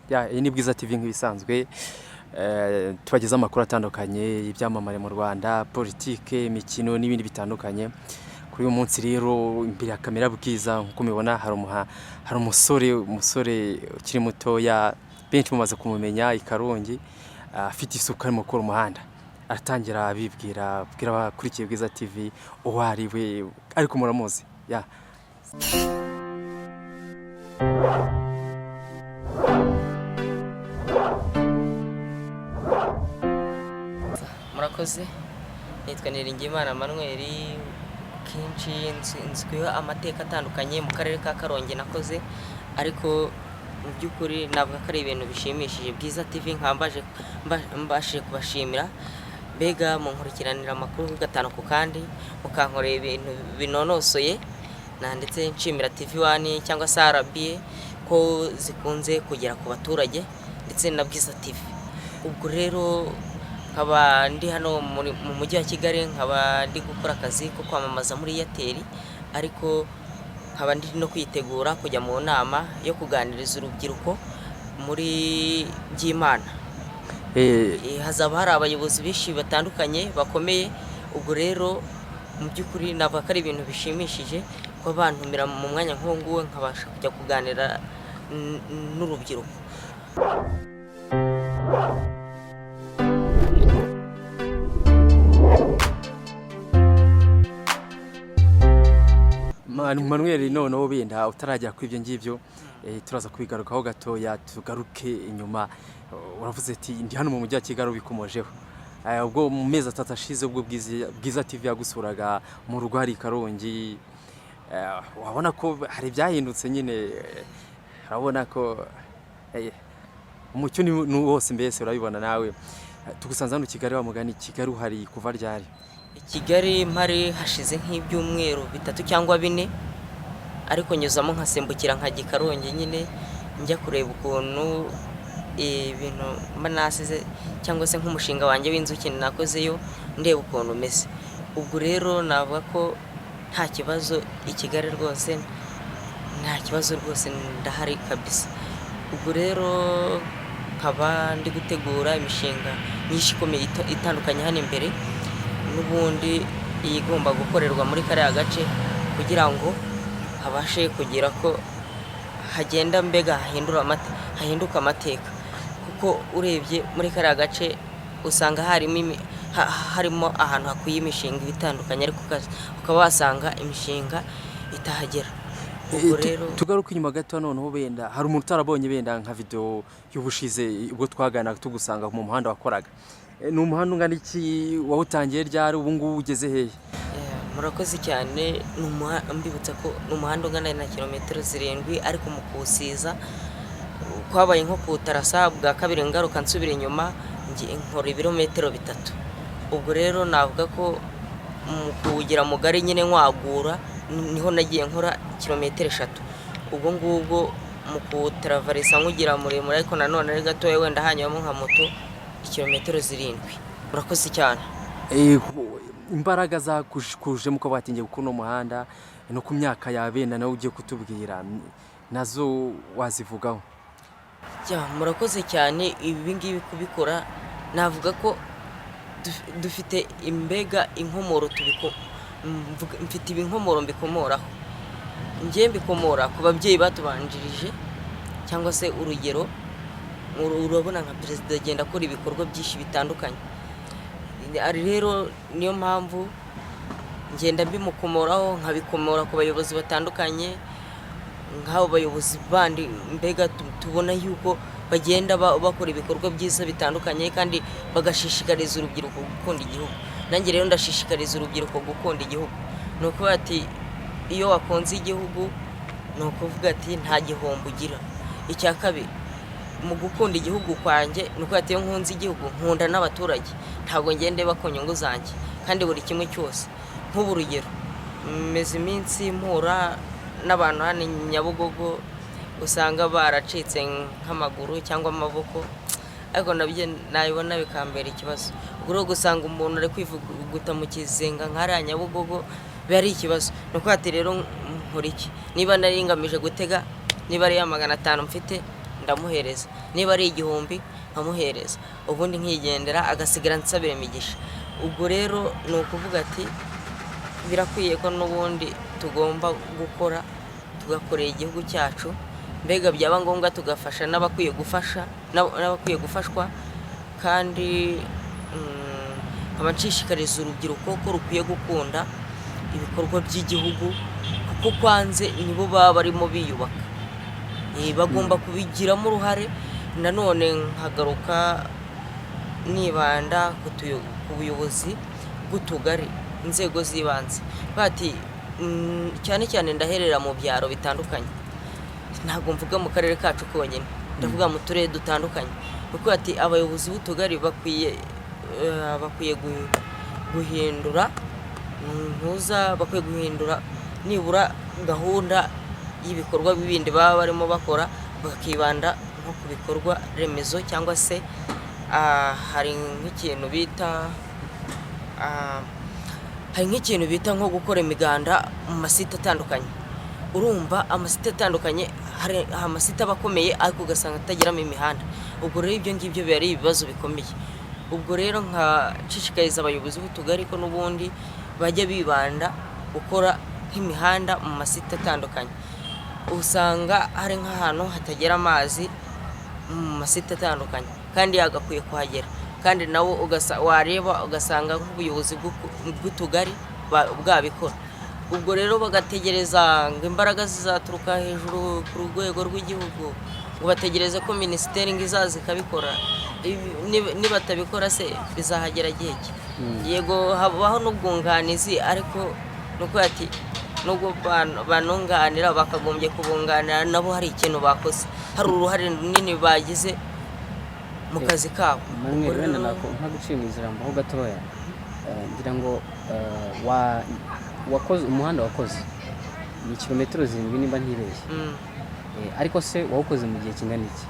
Iyi ni Bwiza TV nk'ibisanzwe tubageza amakuru atandukanye ibyamamare mu Rwanda, politike, imikino n'ibindi bitandukanye. Kuri uyu munsi rero imbere ya kamera Bwiza nkuko mubibona hari umusore ukiri mutoya benshi mumaze kumumenya i Karongi, afite isuka arimo gukora umuhanda. Aratangira abibwira abakurikiye Bwiza TV uwo ari we, ariko muramuzi Murakoze, nitwa Niringiyimana kenshi nzwiho amateka atandukanye mu karere ka Karongi nakoze, ariko mu by'ukuri navuga ko ari ibintu bishimishije. Bwiza TV mbashije kubashimira, mbega munkurikiranira amakuru gatanu ku kandi mukankorera ibintu binonosoye, ndetse nshimira TV1 cyangwa se agiye ko zikunze kugera ku baturage ndetse na Bwiza TV. Ubwo rero nkaba ndi hano mu mujyi wa Kigali, nkaba ndi gukora akazi ko kwamamaza muri Airtel, ariko nkaba ndi no kwitegura kujya mu nama yo kuganiriza urubyiruko muri Byimana. Hazaba hari abayobozi benshi batandukanye bakomeye. Ubwo rero mu by'ukuri navuga ko ari ibintu bishimishije ko bantumira mu mwanya nk'uwo nkabasha kujya kuganira n'urubyiruko. Manuel, noneho benda utarajya kuri ibyo ngibyo, turaza kubigarukaho gatoya, tugaruke inyuma. Uravuze ati ndi hano mu mujyi wa Kigali ubikomojeho. Ubwo mu mezi 3 ashize ubwo Bwiza TV yagusuraga mu rugo hari Karongi, wabona ko hari byahindutse nyine, urabona ko umucyo ni wose mbese urabibona nawe. Tugusanze hano Kigali, wa mugani Kigali uhari kuva ryari? Kigali mpari hashize nk'ibyumweru 3 cyangwa 4, ariko nyuzamo nkasimbukira nkajya Karongi nyine njya kureba ukuntu ibintu nasize cyangwa se nk'umushinga wanjye w'inzuki nakozeyo, ndeba ukuntu umeze. Ubwo rero navuga ko nta kibazo i Kigali rwose, nta kibazo rwose, ndahari kabisa. Ubwo rero nkaba ndi gutegura imishinga myinshi ikomeye itandukanye hano imbere, n'ubundi igomba gukorerwa muri kariya gace kugira ngo habashe kugira ko hagenda mbega hahinduka amateka, kuko urebye muri kariya gace usanga harimo ahantu hakwiye imishinga itandukanye, ariko ukaba wasanga imishinga itahagera. Ubwo rero tugaruka inyuma gato, noneho benda hari umuntu utarabonye benda nka video y'ubushize ubwo twagana tugusanga mu muhanda wakoraga. Ni umuhanda ungana iki? Wawutangiye ryari? ubu ngubu ugeze hehe? Murakoze cyane. Mbibutsa ko ni umuhanda ungana na kilometero 7, ariko mu kuwusiza kwabaye nko kutarasa bwa kabiri ngaruka nsubira inyuma nkora ibirometero 3. Ubwo rero navuga ko mu kuwugira mugari nyine nkwagura niho nagiye nkora kilometero 3. ubwo ngubwo mu kutraversa nkugira muremure, ariko nanone ari gatoya wenda hanyuma nka moto kilometero 7. Murakoze cyane. Imbaraga za kuje muko batingiye gukora umuhanda no ku myaka yabenda nawe ugiye kutubwira nazo wazivugaho? Murakoze cyane. Ibi ngibi kubikora navuga ko dufite imbega inkomoro mfite ibinkomoro mbikomoraho. Ngiye mbikomora ku babyeyi batubanjirije, cyangwa se urugero urabona nka perezida agenda akora ibikorwa byinshi bitandukanye. Ari rero niyo mpamvu ngenda mbimukomoraho, nkabikomora ku bayobozi batandukanye, nk'abo bayobozi bandi mbega tubona yuko bagenda bakora ibikorwa byiza bitandukanye kandi bagashishikariza urubyiruko gukunda igihugu. Nanjye rero ndashishikariza urubyiruko gukunda igihugu. Nuko ati iyo wakonze igihugu no kuvuga ati nta gihombo ugira. Icya kabiri mu gukunda igihugu kwanjye nuko ati iyo nkunze igihugu nkunda n'abaturage, ntabwo ngende bakonyungu zanjye kandi buri kimwe cyose. Nk'uburugero meze iminsi mpura n'abantu hano Nyabugogo usanga baracitse nk'amaguru cyangwa amaboko, ariko nabyo nabibona bikambera ikibazo. Ubwo gusanga umuntu ari kwivuguta mu kizenga nk'ara Nyabugogo bari ikibazo. Nuko ati rero nkora iki? Niba nari ngamije gutega, niba ari ya 500 mfite ndamuhereza, niba ari igihumbi nkamuhereza, ubundi nkigendera agasigara nsabira imigisha. Ubwo rero ni ukuvuga ati birakwiye ko n'ubundi tugomba gukora tugakorera igihugu cyacu, mbega byaba ngombwa tugafasha n'abakwiye gufashwa, kandi abacishikariza urubyiruko ko rukwiye gukunda ibikorwa by'igihugu, kuko kwanze nibo baba barimo biyubaka, bagomba kubigiramo uruhare. Nanone nkagaruka nibanda ku buyobozi bw'utugari, inzego z'ibanze, bati cyane cyane ndaherera mu byaro bitandukanye, ntabwo mvuga mu karere kacu konyine, ndavuga mu turere dutandukanye, kuko ati abayobozi b'utugari bakwiye guhindura bakwiye guhindura nibura gahunda y'ibikorwa bibindi baba barimo bakora, bakibanda nko ku bikorwa remezo, cyangwa se hari nk'ikintu bita nko gukora imiganda mu masite atandukanye. Urumva amasite atandukanye, hari amasite aba akomeye ariko ugasanga atagiramo imihanda. Ubwo rero ibyo ngibyo biba ari ibibazo bikomeye. Ubwo rero nkashishikariza abayobozi b'utugari ko n'ubundi bajya bibanda gukora nk'imihanda mu masite atandukanye. Usanga hari nk'ahantu hatagera amazi mu masite atandukanye, kandi yagakwiye kuhagera, kandi nawo wareba ugasanga nk'ubuyobozi bw'utugari bwabikora. Ubwo rero bagategereza ngo imbaraga zizaturuka hejuru ku rwego rw'igihugu, ngo bategereze ko minisiteri ngo izaza ikabikora. Nibatabikora se bizahagera gihe ki? Yego habaho n'ubwunganizi, ariko nuko ati nubwo banunganira bakagombye kubunganira nabo hari ikintu bakoze, hari uruhare runini bagize mu kazi kabo. Wenda nka gucira inzira mbaho gatoya, ngira ngo wakoze umuhanda wakoze ni kilometero 7 nimba ntibeshye, ariko se wawukoze mu gihe kingana iki?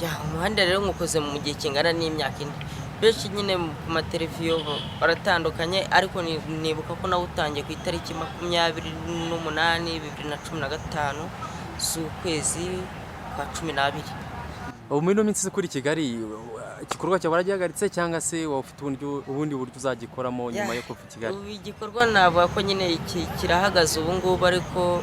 Umuhanda rero nkukoze mu gihe kingana n'imyaka 4. Benshi nyine ku mateleviziyo baratandukanye, ariko nibuka ko nawutangiye ku itariki 28 2015 z'ukwezi kwa 12. Ubu muri no minsi kuri Kigali igikorwa cyawe waragihagaritse, cyangwa se ufite ubundi buryo uzagikoramo nyuma yo kuva Kigali? Ubu igikorwa navuga ko nyine kirahagaze ubu ngubu, ariko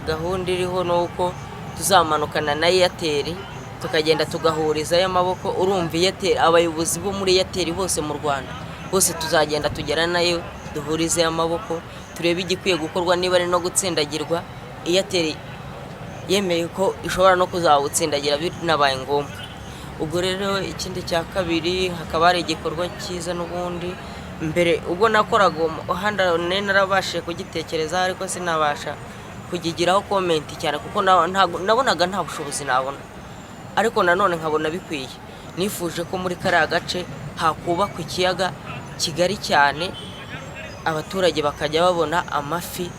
gahunda iriho nuko tuzamanukana na Airtel tukagenda tugahurizayo amaboko. Urumva Airtel, abayobozi bo muri Airtel bose mu Rwanda bose tuzagenda tugera nayo duhurizeyo amaboko, turebe igikwiye gukorwa. Niba ari no gutsindagirwa, Airtel yemeye ko ishobora no kuzawutsindagira binabaye ngombwa. Ubwo rero ikindi cya kabiri, hakaba hari igikorwa cyiza n'ubundi mbere ubwo nakoraga umuhanda narabashije kugitekereza, ariko sinabasha kugigiraho comment cyane kuko nabonaga nta bushobozi nabona, ariko nanone nkabona bikwiye. Nifuje ko muri kariya gace hakubakwa ikiyaga kigari cyane, abaturage bakajya babona amafi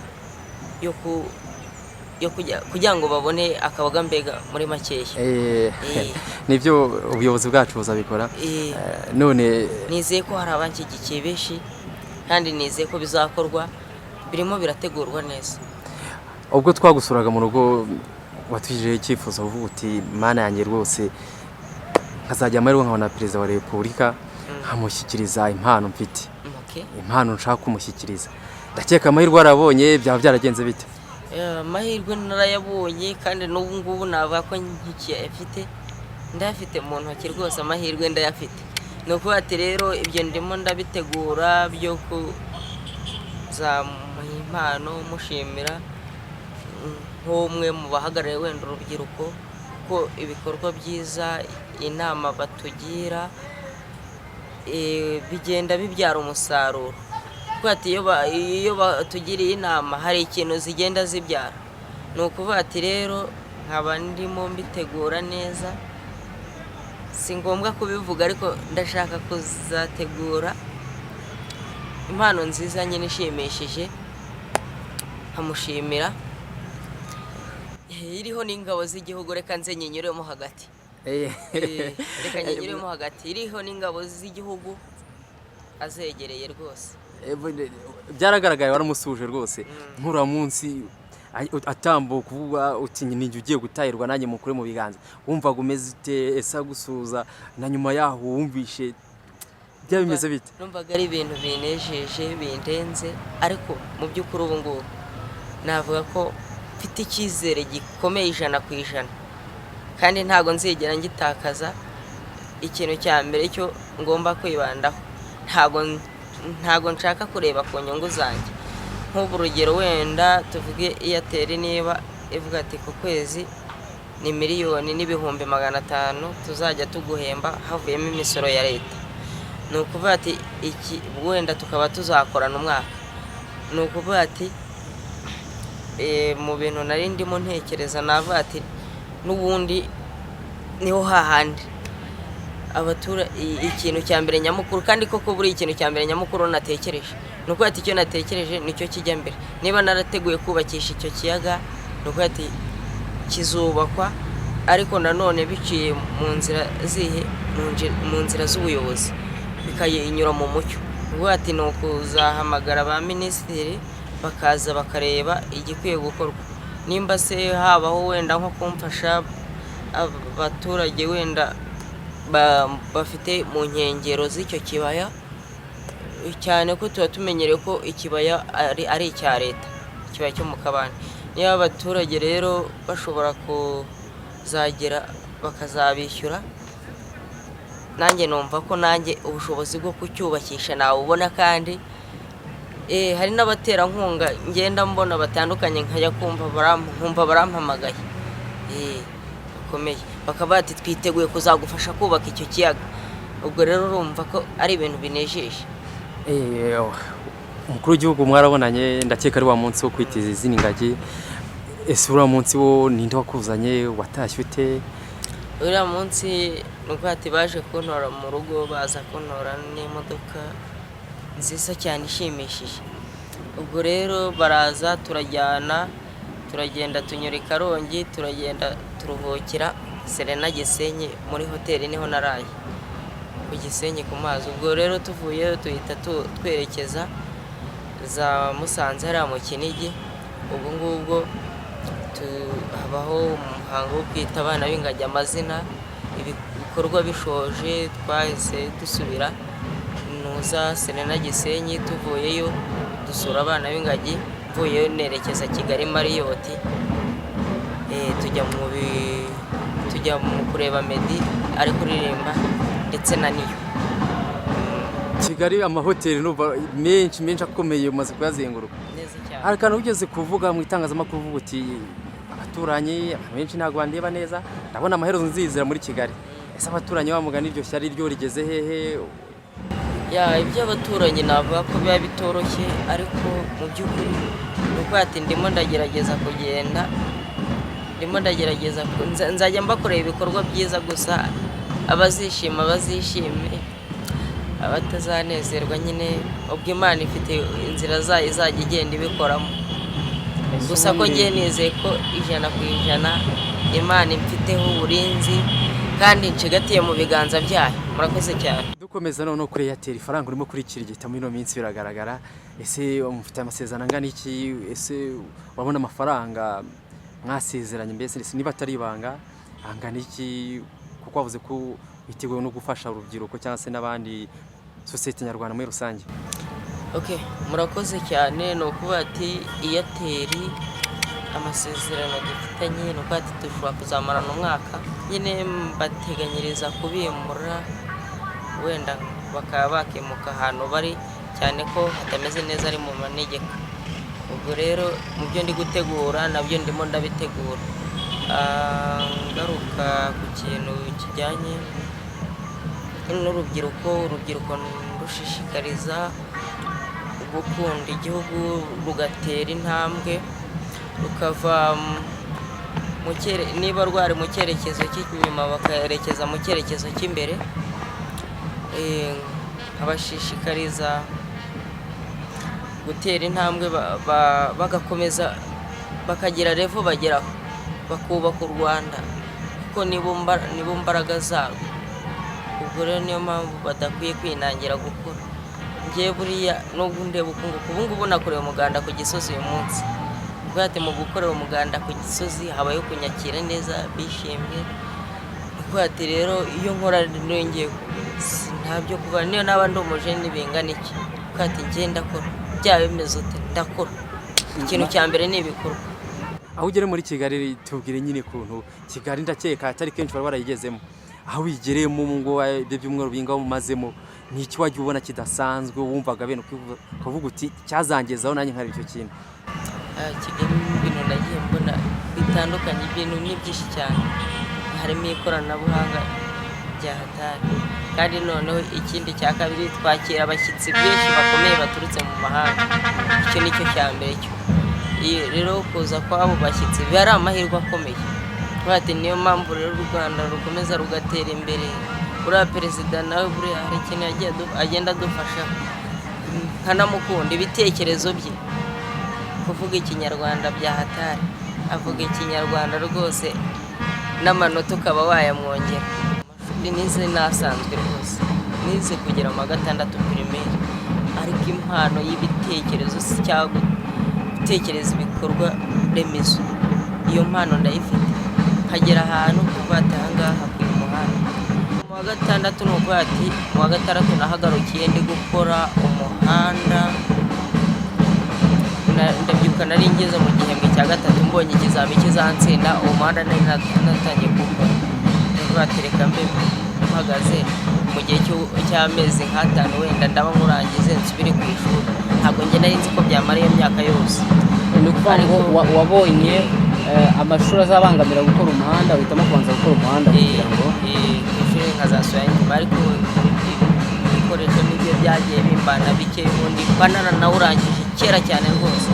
yo kugira ngo babone akabaga mbega muri makeya. Nibyo ubuyobozi bwacu buzabikora. None nizeye ko hari abanshyigikiye benshi, kandi nizeye ko bizakorwa, birimo birategurwa neza. Ubwo twagusuraga mu rugo watwijeje icyifuzo uvuga uti mana yanjye rwose nkazajya amahirwe nkabona perezida wa repubulika nkamushyikiriza impano mfite, impano nshaka kumushyikiriza. Ndakeka amahirwe arabonye, byaba byaragenze bite? Amahirwe narayabonye, kandi n'ubu ngubu navuga ko nk'ikiyafite ndayafite mu ntoki rwose. Amahirwe ndayafite. Ni ukuvuga ati rero ibyo ndimo ndabitegura byo kuzamuha impano mushimira nk'umwe mu bahagarariye wenda urubyiruko, ko ibikorwa byiza, inama batugira bigenda bibyara umusaruro. Kuko ati iyo batugiriye inama hari ikintu zigenda zibyara. Ni ukuvuga ati rero nkaba ndimo mbitegura neza, si ngombwa kubivuga, ariko ndashaka kuzategura impano nziza nyine ishimishije nkamushimira, iriho n'ingabo z'igihugu. Reka nze nyinyuremo hagati, reka nyinyuremo hagati, iriho n'ingabo z'igihugu azegereye rwose. Byaragaragaye waramusuje rwose nk'ura munsi atambuka kuvuga uti ninjye ugiye gutahirwa nanjye mukure mu biganza wumvaga umeze ute ese gusuza na nyuma yaho wumvishe bya bimeze bite? numvaga ari ibintu binejeje bindenze, ariko mu by'ukuri ubu ngubu navuga ko mfite icyizere gikomeye 100%, kandi ntago nzigera ngitakaza. Ikintu cya mbere cyo ngomba kwibandaho, ntago nshaka kureba ku nyungu zanjye. Nk'ubu urugero wenda tuvuge Airtel niba ivuga ati ku kwezi ni miliyoni n'ibihumbi 500 tuzajya tuguhemba havuyemo imisoro ya leta, ni ukuvuga ati iki wenda tukaba tuzakorana umwaka. Ni ukuvuga ati mu bintu nari ndimo ntekereza navuga ati n'ubundi niho hahandi ikintu cya mbere nyamukuru, kandi koko buri ikintu cya mbere nyamukuru natekereje nuko ati icyo natekereje nicyo kijya mbere. Niba narateguye kubakisha icyo kiyaga nuko ati kizubakwa, ariko nanone biciye mu nzira zihe, mu nzira z'ubuyobozi, bikayinyura mu mucyo. Nuko ati no kuzahamagara ba minisitiri bakaza bakareba igikwiye gukorwa. Nimba se habaho wenda nko kumfasha abaturage wenda bafite mu nkengero z'icyo kibaya, cyane ko tuba tumenyereye ko ikibaya ari icya leta, ikibaya cyo mu kabande. Niba abaturage rero bashobora kuzagera bakazabishyura, nanjye numva ko nanjye ubushobozi bwo kucyubakisha nawubona, kandi hari n'abaterankunga ngenda mbona batandukanye nkajya kumva barampamagaye bakomeye, bakaba bati twiteguye kuzagufasha kubaka icyo kiyaga. Ubwo rero urumva ko ari ibintu binejeje. Umukuru w'igihugu mwarabonanye, ndakeka ari wa munsi wo kwitiza izina ingagi. Ese uriya munsi wo ninde wakuzanye, watashye ute? Uriya munsi nuko ati baje kuntora mu rugo, baza kuntora n'imodoka nziza cyane ishimishije. Ubwo rero baraza turagenda tunyura i Karongi, turagenda turuhukira Serena Gisenyi muri hoteli, niho naraye ku Gisenyi ku mazi. Ubwo rero tuvuye tuhita twerekeza za Musanze hariya mu Kinigi. Ubwo ngubwo habaho umuhango wo kwita abana b'ingagi amazina. Ibikorwa bishoje twahise dusubira nuza Serena Gisenyi, tuvuyeyo dusura abana b'ingagi, mvuyeyo nerekeza Kigali Mariyoti, tujya mu kureba Meddy ari kuririmba ndetse na Niyo. Kigali amahoteli numva menshi akomeye umaze kuyazenguruka. Neza cyane. Hari akantu ugeze kuvuga mu itangazamakuru uvuga uti abaturanyi benshi ntabwo bandeba neza, ndabona amaherezo nzizira muri Kigali. Ese abaturanyi bamugana iryo shyari ryo rigeze hehe? Iby'abaturanyi navuga ko biba bitoroshye, ariko mu by'ukuri nuko ati ndimo ndagerageza kugenda, nzajya mbakorera ibikorwa byiza, gusa abazishima bazishime, abatazanezerwa nyine ubwo Imana ifite inzira zayo izajya igenda ibikoramo. Gusa ko ngiye nizeye ko 100% Imana imfiteho uburinzi kandi ncigatiye mu biganza byayo. Murakoze cyane. Dukomeza noneho kuri Airtel, ifaranga urimo kurikirigita muri no minsi biragaragara. Ese mufite amasezerano angana iki? Ese wabona amafaranga mwasezeranye, mbese niba atari ibanga angana iki? Kuko wavuze ko biteguye no gufasha urubyiruko cyangwa se n'abandi societe nyarwanda muri rusange. Murakoze cyane. No kuba ati Airtel amasezerano dufitanye nuko ati dushobora kuzamarana umwaka, nyine bateganyiriza kubimura, wenda bakaba bakimuka ahantu bari, cyane ko hatameze neza ari mu manegeka. Ubwo rero mu byo ndi gutegura nabyo ndimo ndabitegura. Ngaruka ku kintu kijyanye n'urubyiruko ndushishikariza gukunda igihugu, rugatera intambwe, rukava niba rwari mu cyerekezo cy'inyuma bakayerekeza mu cyerekezo cy'imbere. Abashishikariza gutera intambwe bagakomeza bakagira revo bageraho, bakubaka u Rwanda kuko nibo mbaraga zabo. Ubwo rero niyo mpamvu badakwiye kwinangira gukora. Ngiye buriya nubwo ndeba ubu ngubu nakorewe umuganda ku Gisozi uyu munsi, bwate mu gukorera umuganda ku Gisozi habayo kunyakira neza bishimye. Bwate rero iyo nkora nongeye ntabyo kuva niyo naba ndomoje nibingana iki. Bwate ngenda ndakora byawe bimeze ute ndakora. Ikintu cya mbere ni ibikorwa. Aho ugere muri Kigali tubwire nyine kuntu Kigali ndakeka atari kenshi bari barayigezemo. Aho wigereyemo ngo ibyo byumweru bingaho mumazemo ni iki wajya ubona kidasanzwe wumvaga bene kuvuga uti cyazangezaho nanjye nkari icyo kintu. Kigali ibintu nagiye mbona bitandukanye, ibintu ni byinshi cyane, harimo ikoranabuhanga rya hatari, kandi noneho ikindi cya kabiri twakira abashyitsi benshi bakomeye baturutse mu mahanga. Icyo nicyo cya mbere cyo rero kuza kw'abo bashyitsi biba ari amahirwe akomeye. Bati niyo mpamvu rero u Rwanda rukomeza rugatera imbere. Uriya perezida nawe buriya hari ikintu agenda adufasha, nkanamukunda ibitekerezo bye, kuvuga ikinyarwanda bya hatari, avuga ikinyarwanda rwose n'amanota ukaba wayamwongera. Amashuri nize nasanzwe rwose, nize kugera mu 6 primaire, ariko impano y'ibitekerezo cyangwa gutekereza ibikorwa remezo, iyo mpano ndayifite. Nkagera ahantu kuvata ahangaha ku muhanda. Mu wa 6 n'ubwati, mu wa 6 nahagarukiye ndi gukora umuhanda. Ndabyuka nari ngeze mu gihembwe cya 3 mbonye ikizami kizansinda umuhanda nari natangiye gukora. Ndabatereka mbe mpagaze mu gihe cy'amezi nk'5 wenda ndaba nkurangize nsubire ku ishuri. Ntabwo njye nari nzi ko byamara iyo myaka yose. Ni ukuvuga ngo wabonye amashuri azabangamira gukora umuhanda uhitamo kubanza gukora umuhanda kugira ngo ishuri nkazasubira inyuma, ariko ibikoresho n'ibyo byagiye bimbana bike, ubundi banana nawurangije kera cyane rwose.